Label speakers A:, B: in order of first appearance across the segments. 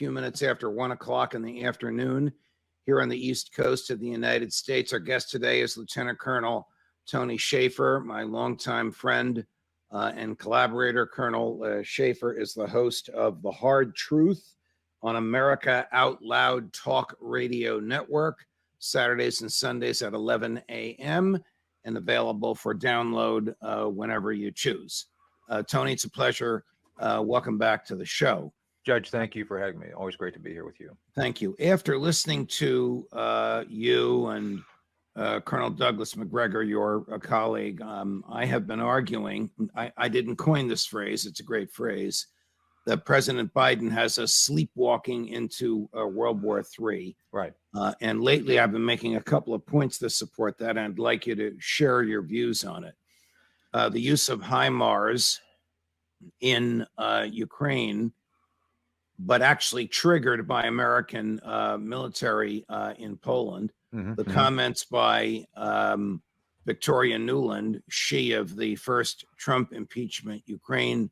A: few minutes after 1 o'clock in the afternoon here on the East Coast of the United States. Our guest today is Lieutenant Colonel Tony Shaffer, my longtime friend and collaborator. Colonel Shaffer is the host of The Hard Truth on America Out Loud Talk Radio Network, Saturdays and Sundays at 11 a.m. and available for download whenever you choose. Tony, it's a pleasure. Welcome back to the show.
B: Judge, thank you for having me. Always great to be here with you.
A: Thank you. After listening to you and Colonel Douglas Macgregor, your colleague, I have been arguing, I didn't coin this phrase, it's a great phrase, that President Biden has us sleepwalking into World War III.
B: Right.
A: And lately I've been making a couple of points to support that, and I'd like you to share your views on it. The use of HIMARS in Ukraine, but actually triggered by American military in Poland. The comments by Victoria Nuland, she of the first Trump impeachment Ukraine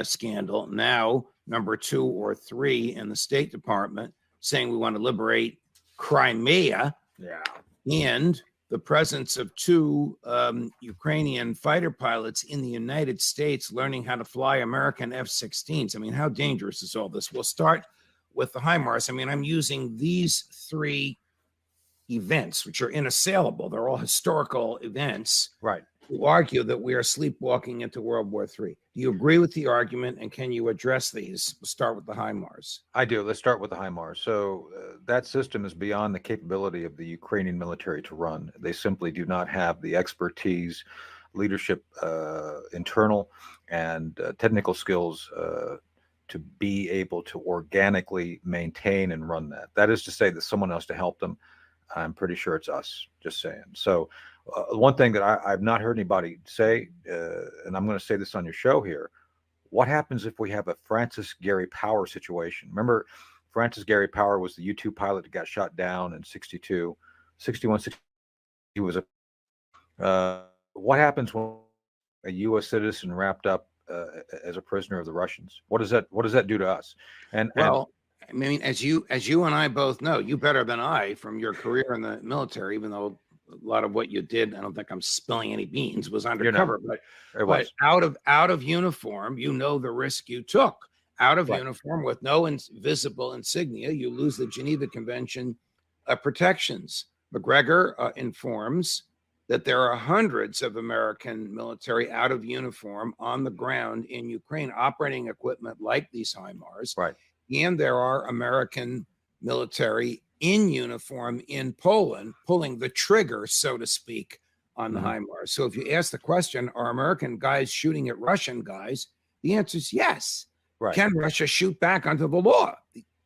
A: scandal, now number 2 or 3 in the State Department, saying we want to liberate Crimea.
B: Yeah.
A: And the presence of 2 Ukrainian fighter pilots in the United States learning how to fly American F-16s. I mean, how dangerous is all this? We'll start with the HIMARS. I mean, I'm using these 3 events, which are inassailable. They're all historical events.
B: Right.
A: To argue that we are sleepwalking into World War III. Do you agree with the argument, and can you address these? We'll start with the HIMARS.
B: I do. Let's start with the HIMARS. So that system is beyond the capability of the Ukrainian military to run. They simply do not have the expertise, leadership, internal, and technical skills to be able to organically maintain and run that. That is to say that someone else to help them. I'm pretty sure it's us, just saying. So one thing that I've not heard anybody say, and I'm going to say this on your show here, what happens if we have a Francis Gary Power situation? Remember, Francis Gary Power was the U-2 pilot that got shot down in 61, 60. He was what happens when a U.S. citizen wrapped up as a prisoner of the Russians? What does that do to us? And
A: I mean, as you and I both know, you better than I from your career in the military, even though a lot of what you did, I don't think I'm spilling any beans, was undercover, but out of uniform, you know the risk you took. Out of uniform with no visible insignia, you lose the Geneva Convention protections. Macgregor informs that there are hundreds of American military out of uniform on the ground in Ukraine operating equipment like these HIMARS.
B: Right.
A: And there are American military in uniform in Poland pulling the trigger, so to speak, on the HIMARS. So if you ask the question, are American guys shooting at Russian guys? The answer is yes.
B: Right. Can
A: Russia shoot back under the law?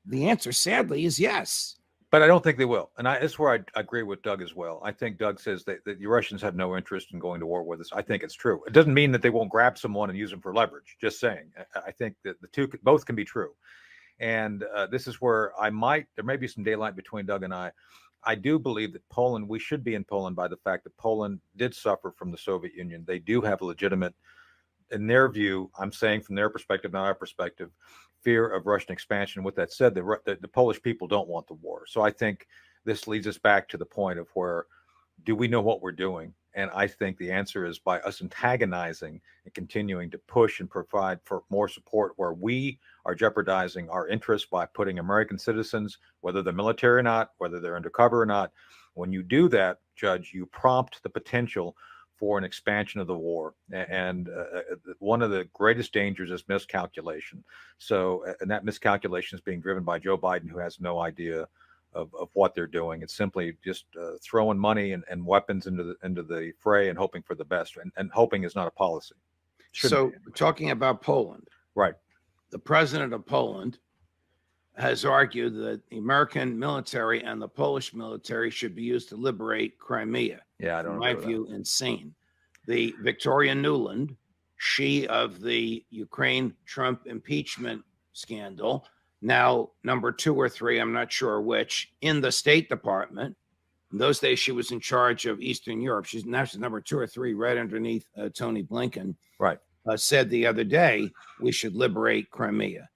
A: The answer, sadly, is yes.
B: But I don't think they will. And that's where I agree with Doug as well. I think Doug says that the Russians have no interest in going to war with us. I think it's true. It doesn't mean that they won't grab someone and use them for leverage. Just saying. I think that the two both can be true. And this is where there may be some daylight between Doug and I. I do believe that Poland, we should be in Poland by the fact that Poland did suffer from the Soviet Union. They do have a legitimate, in their view, I'm saying from their perspective, not our perspective, fear of Russian expansion. With that said, the Polish people don't want the war. So I think this leads us back to the point of where, do we know what we're doing? And I think the answer is by us antagonizing and continuing to push and provide for more support where we are jeopardizing our interests by putting American citizens, whether they're military or not, whether they're undercover or not. When you do that, Judge, you prompt the potential for an expansion of the war. And one of the greatest dangers is miscalculation. So, and that miscalculation is being driven by Joe Biden, who has no idea of what they're doing. It's simply just throwing money and weapons into the fray and hoping for the best. And hoping is not a policy.
A: So talking about Poland,
B: right?
A: The president of Poland has argued that the American military and the Polish military should be used to liberate Crimea.
B: Yeah, I don't know.
A: In my view, insane. The Victoria Nuland, she of the Ukraine Trump impeachment scandal, now number 2 or 3, I'm not sure which, in the State Department. In those days, she was in charge of Eastern Europe. She's number 2 or 3, right underneath Tony Blinken.
B: Right.
A: Said the other day, we should liberate Crimea.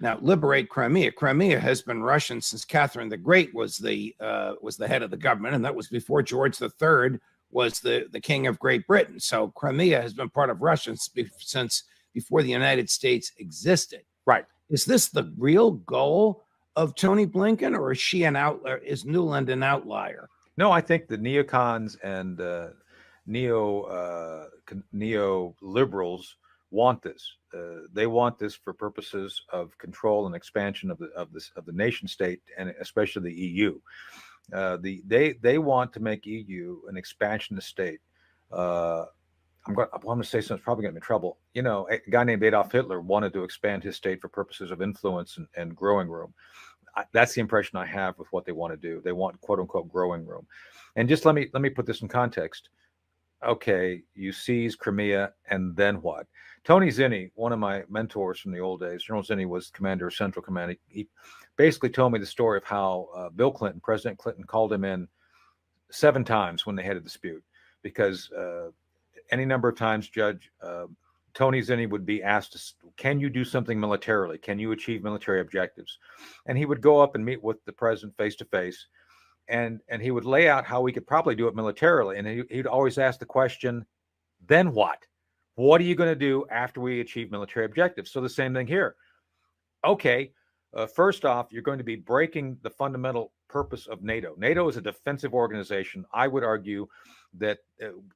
A: Now, liberate Crimea. Crimea has been Russian since Catherine the Great was the head of the government, and that was before George III was the king of Great Britain. So Crimea has been part of Russia since before the United States existed.
B: Right.
A: Is this the real goal of Tony Blinken, or is she an outlier? Is Nuland an outlier?
B: No, I think the neocons and neoliberals want this. They want this for purposes of control and expansion of the nation state, and especially the EU. They want to make EU an expansionist state. I'm going to say something's probably going to be in trouble. You know, a guy named Adolf Hitler wanted to expand his state for purposes of influence and growing room. That's the impression I have with what they want to do. They want "quote unquote" growing room. And just let me put this in context. Okay, you seize Crimea, and then what? Tony Zinni, one of my mentors from the old days, General Zinni was commander of Central Command. He basically told me the story of how President Clinton called him in 7 times when they had a dispute, because any number of times, Judge, Tony Zinni would be asked, can you do something militarily? Can you achieve military objectives? And he would go up and meet with the president face to face, and he would lay out how we could probably do it militarily. And he'd always ask the question, then what? What are you going to do after we achieve military objectives? So the same thing here. Okay, first off, you're going to be breaking the fundamental purpose of NATO. NATO is a defensive organization. I would argue that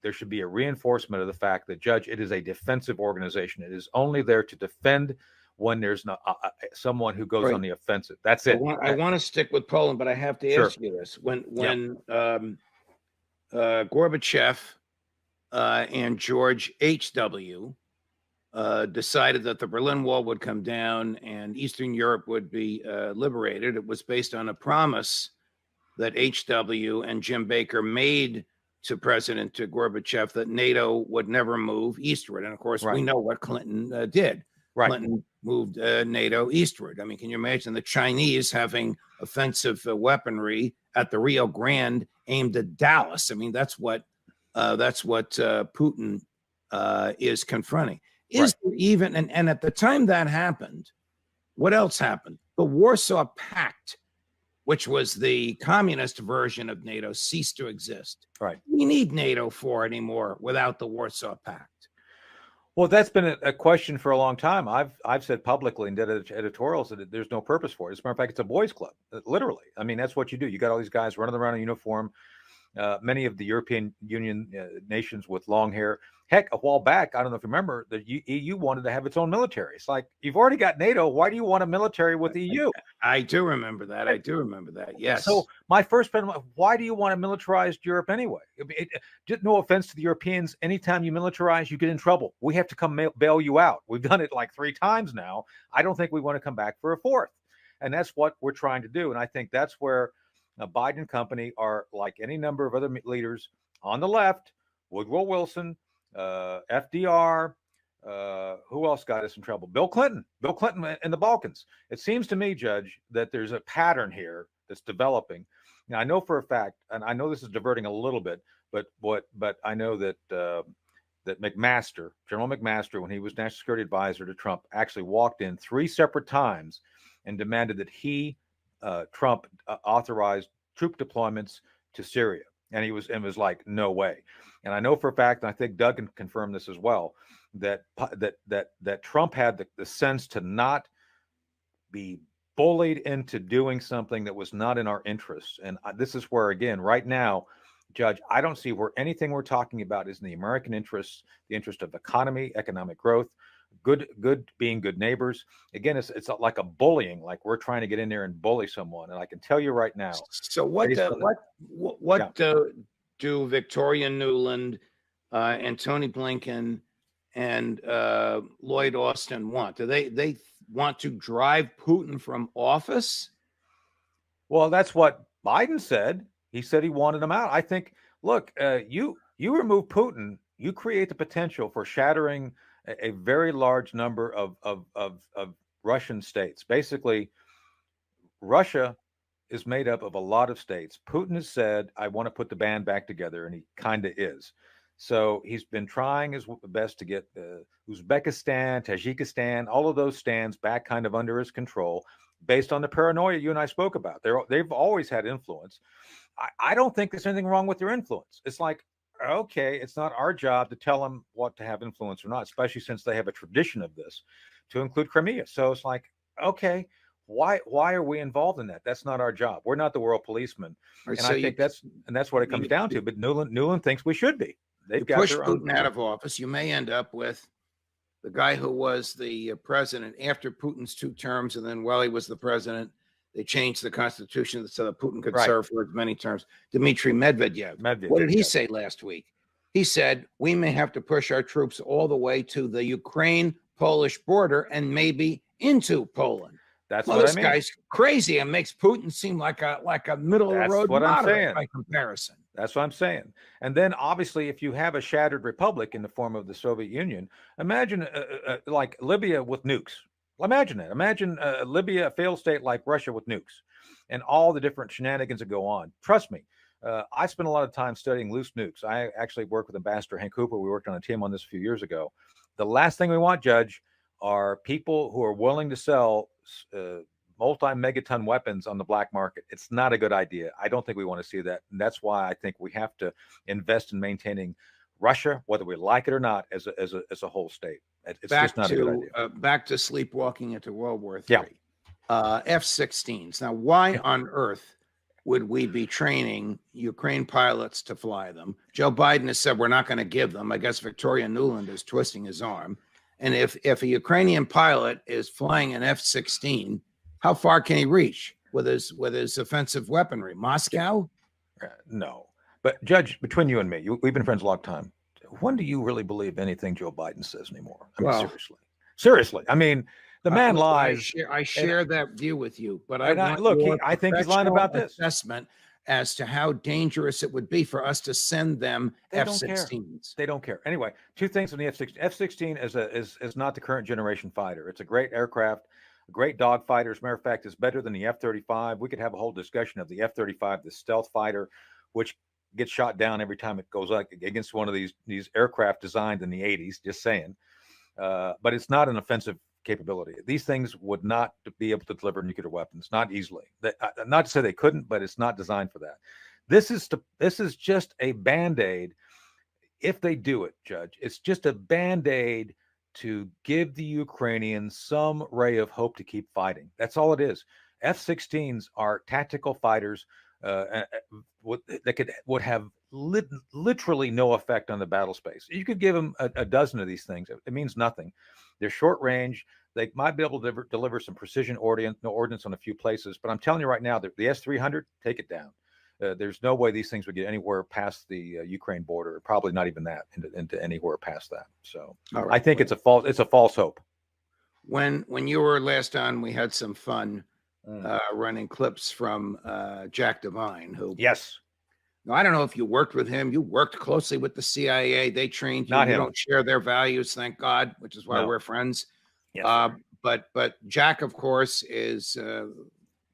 B: there should be a reinforcement of the fact that, Judge, it is a defensive organization. It is only there to defend when there's not someone who goes on the offensive. That's it.
A: I want to stick with Poland, but I have to ask you this. When Gorbachev and George H.W. decided that the Berlin Wall would come down and Eastern Europe would be liberated, it was based on a promise that H.W. and Jim Baker made to President Gorbachev that NATO would never move eastward. And of course, we know what Clinton did.
B: Right.
A: Clinton moved NATO eastward. I mean, can you imagine the Chinese having offensive weaponry at the Rio Grande aimed at Dallas? I mean, that's what Putin is confronting. Is there even, and at the time that happened, what else happened? The Warsaw Pact, which was the communist version of NATO, ceased to exist.
B: Right.
A: We need NATO for anymore without the Warsaw Pact.
B: Well, that's been a question for a long time. I've said publicly and did editorials that there's no purpose for it. As a matter of fact, it's a boys' club, literally. I mean, that's what you do. You got all these guys running around in uniform. Many of the European Union nations with long hair. Heck, a while back, I don't know if you remember, the EU wanted to have its own military. It's like, you've already got NATO. Why do you want a military with the EU?
A: I do remember that. Yes.
B: So my first question, why do you want a militarized Europe anyway? No offense to the Europeans. Anytime you militarize, you get in trouble. We have to come bail you out. We've done it like 3 times now. I don't think we want to come back for a 4th. And that's what we're trying to do. And I think that's where Biden and company are, like any number of other leaders on the left, Woodrow Wilson, FDR, who else got us in trouble? Bill Clinton in the Balkans. It seems to me, Judge, that there's a pattern here that's developing. Now, I know for a fact, and I know this is diverting a little bit, but I know that that General McMaster, when he was National Security Advisor to Trump, actually walked in 3 separate times and demanded that Trump authorized troop deployments to Syria. And he was like, no way. And I know for a fact, and I think Doug can confirm this as well, that Trump had the sense to not be bullied into doing something that was not in our interests. And this is where, again, right now, Judge, I don't see where anything we're talking about is in the American interests, the interest of economy, economic growth, being good neighbors. Again, it's like a bullying, like we're trying to get in there and bully someone. And I can tell you right now.
A: So what do Victoria Nuland and Tony Blinken and Lloyd Austin want? Do they want to drive Putin from office?
B: Well, that's what Biden said. He said he wanted him out. I think, look, you remove Putin, you create the potential for shattering a very large number of Russian states. Basically, Russia is made up of a lot of states. Putin has said, I want to put the band back together, and he kind of is. So he's been trying his best to get Uzbekistan, Tajikistan, all of those stands back kind of under his control, based on the paranoia you and I spoke about. They've always had influence. I don't think there's anything wrong with their influence. It's like, okay, it's not our job to tell them what to have influence or not, especially since they have a tradition of this, to include Crimea. So it's like, okay, why are we involved in that? That's not our job. We're not the world policemen.
A: Right,
B: And
A: so
B: I think that's what it comes down to. But Newland thinks we should be. They've got
A: push
B: their own
A: Putin out of office, you may end up with the guy who was the president after Putin's 2 terms, and then while he was the president, they changed the constitution so that Putin could serve for as many terms. Dmitry Medvedev. What did he say last week? He said, we may have to push our troops all the way to the Ukraine-Polish border and maybe into Poland.
B: That's what I mean.
A: This guy's crazy and makes Putin seem like a middle of the road moderate by comparison.
B: That's what I'm saying. And then obviously, if you have a shattered republic in the form of the Soviet Union, imagine like Libya with nukes. Imagine that. Imagine Libya, a failed state like Russia with nukes, and all the different shenanigans that go on. Trust me, I spent a lot of time studying loose nukes. I actually worked with Ambassador Hank Cooper. We worked on a team on this a few years ago. The last thing we want, Judge, are people who are willing to sell multi-megaton weapons on the black market. It's not a good idea. I don't think we want to see that. And that's why I think we have to invest in maintaining Russia, whether we like it or not, as a whole state. It's just not a good idea.
A: Back to sleepwalking into World War III. F-16s. Now, why on earth would we be training Ukraine pilots to fly them? Joe Biden has said we're not going to give them. I guess Victoria Nuland is twisting his arm. And if a Ukrainian pilot is flying an F-16, how far can he reach with his offensive weaponry? Moscow?
B: No. But Judge, between you and me, we've been friends a long time. When do you really believe anything Joe Biden says anymore? I mean, seriously. I mean, the man lies.
A: I share that view with you, but
B: I think he's lying about this
A: assessment as to how dangerous it would be for us to send them F-16s.
B: They don't care. Anyway, 2 things on the F-16. F-16 is not the current generation fighter. It's a great aircraft, a great dog fighter. As a matter of fact, it's better than the F-35. We could have a whole discussion of the F-35, the stealth fighter, which gets shot down every time it goes up against one of these aircraft designed in the 80s, just saying. But it's not an offensive capability. These things would not be able to deliver nuclear weapons, not easily. Not to say they couldn't, but it's not designed for that. This is just a Band-Aid. If they do it, Judge, it's just a Band-Aid to give the Ukrainians some ray of hope to keep fighting. That's all it is. F-16s are tactical fighters that would have literally no effect on the battle space. You could give them a dozen of these things. It means nothing. They're short range. They might be able to deliver some precision ordnance on a few places. But I'm telling you right now, the S-300, take it down. There's no way these things would get anywhere past the Ukraine border. Probably not even that into anywhere past that. So I think it's a false hope.
A: When you were last on, we had some fun running clips from Jack Devine, who Now, I don't know if you worked with him. You worked closely with the CIA. They trained you.
B: Not
A: you
B: him.
A: don't share their values, thank God, which is why we're friends.
B: Yes.
A: But Jack, of course, is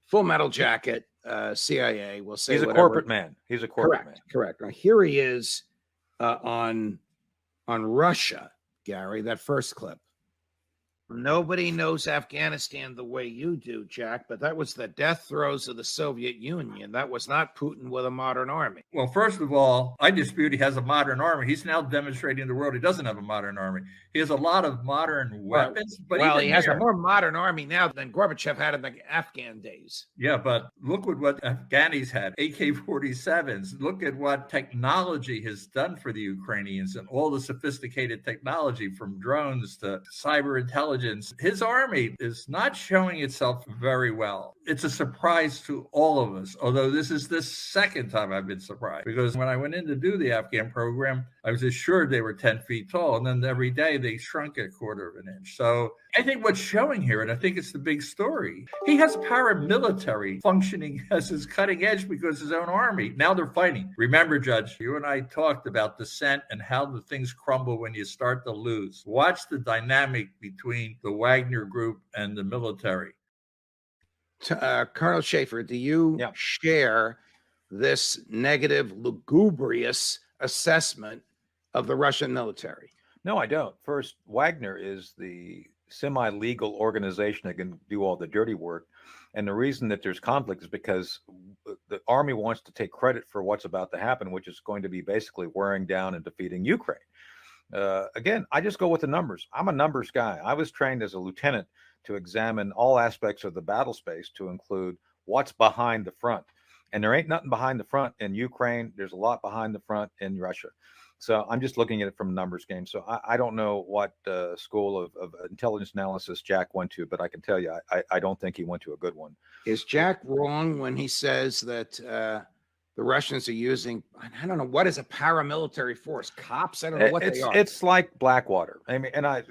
A: Full Metal Jacket, CIA. We'll say
B: he's a
A: whatever.
B: corporate man. He's a corporate man.
A: Correct. Now, here he is on Russia, Gary, that first clip. Nobody knows Afghanistan the way you do, Jack, but that was the death throes of the Soviet Union. That was not Putin with a modern army.
C: Well, first of all, I dispute he has a modern army. He's now demonstrating to the world he doesn't have a modern army. He has a lot of modern weapons.
A: But he has a more modern army now than Gorbachev had in the Afghan days.
C: Yeah, but look at what Afghanis had, AK-47s. Look at what technology has done for the Ukrainians and all the sophisticated technology from drones to cyber intelligence. His army is not showing itself very well. It's a surprise to all of us, although this is the second time I've been surprised, because when I went in to do the Afghan program, I was assured they were 10 feet tall, and then every day they shrunk a quarter of an inch. So I think what's showing here, and I think it's the big story, he has paramilitary functioning as his cutting edge because his own army. Now they're fighting. Remember, Judge, you and I talked about dissent and how the things crumble when you start to lose. Watch the dynamic between the Wagner group and the military.
A: Colonel Shaffer, do you share this negative, lugubrious assessment of the Russian military?
B: No, I don't. First, Wagner is the semi-legal organization that can do all the dirty work. And the reason that there's conflict is because the army wants to take credit for what's about to happen, which is going to be basically wearing down and defeating Ukraine. Again, I just go with the numbers. I'm a numbers guy. I was trained as a lieutenant to examine all aspects of the battle space to include what's behind the front. And there ain't nothing behind the front in Ukraine. There's a lot behind the front in Russia. So I'm just looking at it from a numbers game. So I don't know what school of intelligence analysis Jack went to, but I can tell you, I don't think he went to a good one.
A: Is Jack wrong when he says that the Russians are using, I don't know, what is a paramilitary force? Cops? I don't know what they are.
B: It's like Blackwater. I mean, and I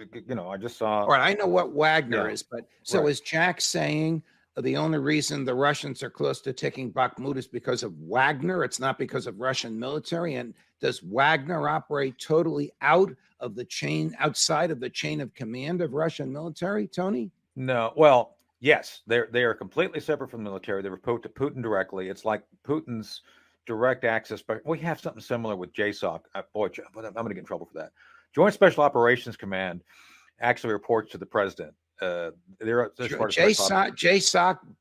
B: just saw.
A: All right, I know what Wagner is, but so
B: Right.
A: is Jack saying the only reason the Russians are close to taking Bakhmut is because of Wagner? It's not because of Russian military? And does Wagner operate totally outside of the chain of command of Russian military, Tony?
B: No, well, yes, they are completely separate from the military. They report to Putin directly. It's like Putin's direct access. But we have something similar with JSOC. But I'm going to get in trouble for that. Joint Special Operations Command actually reports to the president.
A: JSOC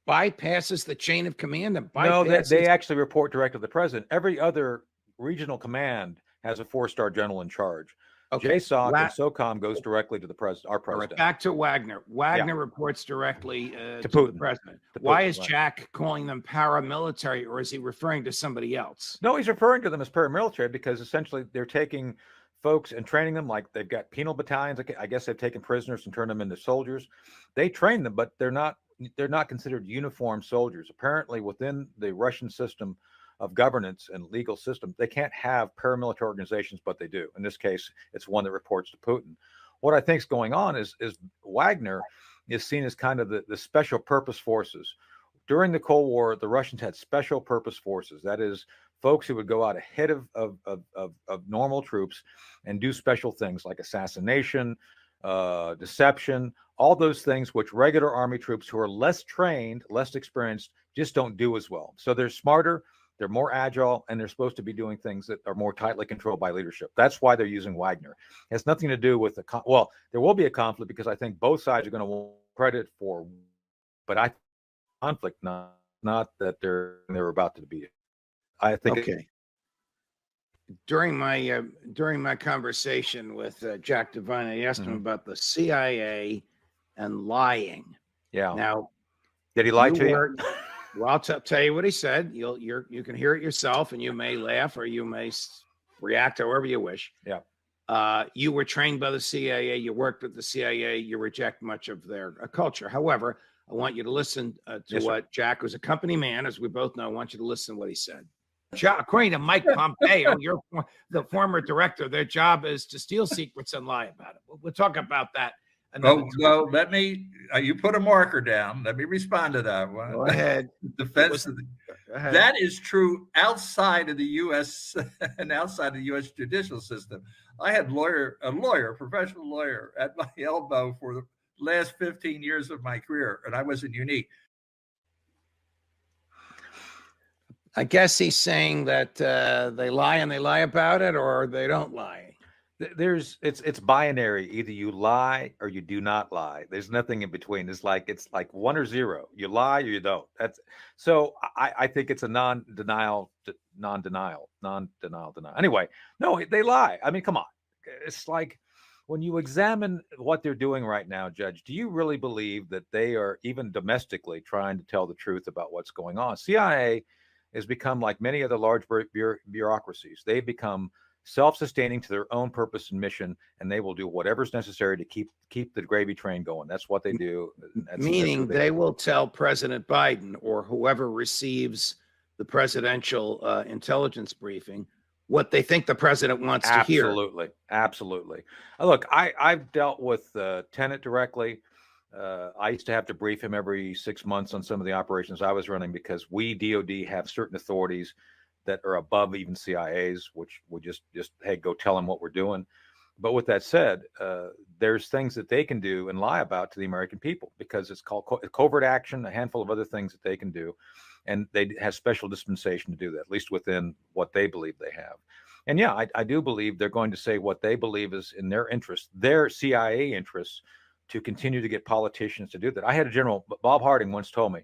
A: bypasses the chain of command and bypasses.
B: No, they actually report directly to the president. Every other regional command has a 4-star general in charge. Okay. JSOC and SOCOM goes directly to the president, our president.
A: Right, back to Wagner. Wagner reports directly to
B: Putin.
A: The president.
B: To
A: Why
B: Putin,
A: is Jack calling them paramilitary, or is he referring to somebody else?
B: No, he's referring to them as paramilitary because essentially they're taking folks and training them like they've got penal battalions. I guess they've taken prisoners and turned them into soldiers. They train them, but they're not considered uniformed soldiers. Apparently, within the Russian system of governance and legal system, they can't have paramilitary organizations, but they do. In this case, it's one that reports to Putin. What I think is going on is Wagner is seen as kind of the special purpose forces. During the Cold War, the Russians had special purpose forces. That is, folks who would go out ahead of normal troops and do special things like assassination, deception, all those things which regular army troops who are less trained, less experienced, just don't do as well. So they're smarter, they're more agile, and they're supposed to be doing things that are more tightly controlled by leadership. That's why they're using Wagner. It has nothing to do with well, there will be a conflict because I think both sides are going to want credit for, but I conflict, not that they're about to be. I think.
A: Okay. During my conversation with Jack Devine, I asked him about the CIA and lying.
B: Yeah.
A: Now,
B: did he lie to you?
A: Well, I'll tell you what he said. You can hear it yourself, and you may laugh or you may react however you wish.
B: Yeah.
A: You were trained by the CIA. You worked with the CIA. You reject much of their culture. However, I want you to listen to what Jack, who's a company man, as we both know, I want you to listen to what he said. According to Mike Pompeo, you're the former director, their job is to steal secrets and lie about it. We'll talk about that.
C: Well, let me, you put a marker down. Let me respond to that one.
A: Go ahead.
C: Defense of that is true outside of the U.S. and outside the U.S. judicial system. I had a professional lawyer at my elbow for the last 15 years of my career, and I wasn't unique.
A: I guess he's saying that they lie and they lie about it, or they don't lie.
B: It's binary. Either you lie or you do not lie. There's nothing in between. It's like 1 or 0. You lie or you don't. So I think it's a non-denial. Anyway, no, they lie. I mean, come on. It's like when you examine what they're doing right now, Judge, do you really believe that they are even domestically trying to tell the truth about what's going on? CIA has become like many other large bureaucracies. They've become self-sustaining to their own purpose and mission, and they will do whatever's necessary to keep the gravy train going. That's what they do.
A: Meaning they will tell President Biden or whoever receives the presidential intelligence briefing what they think the president wants to hear.
B: Absolutely. Look, I've dealt with Tenet directly. I used to have to brief him every 6 months on some of the operations I was running because we, DOD, have certain authorities that are above even CIA's, which would just hey, go tell them what we're doing. But with that said, there's things that they can do and lie about to the American people because it's called covert action, a handful of other things that they can do. And they have special dispensation to do that, at least within what they believe they have. And yeah, I do believe they're going to say what they believe is in their interest, their CIA interests, to continue to get politicians to do that. I had a general, Bob Harding, once told me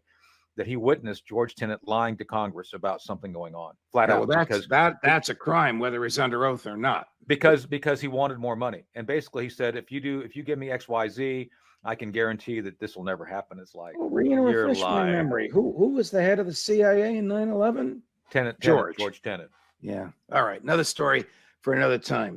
B: that he witnessed George Tenet lying to Congress about something going on, flat
A: Yeah,
B: out.
A: well,
B: Because
A: that's a crime, whether he's under oath or not.
B: because he wanted more money, and basically he said, if you give me XYZ, I can guarantee that this will never happen. It's like,
A: Well,
B: you're
A: refresh my
B: lying.
A: memory. Who was the head of the CIA in 9/11?
B: Tenet,
A: George
B: Tenet.
A: Yeah. All right. Another story for another time.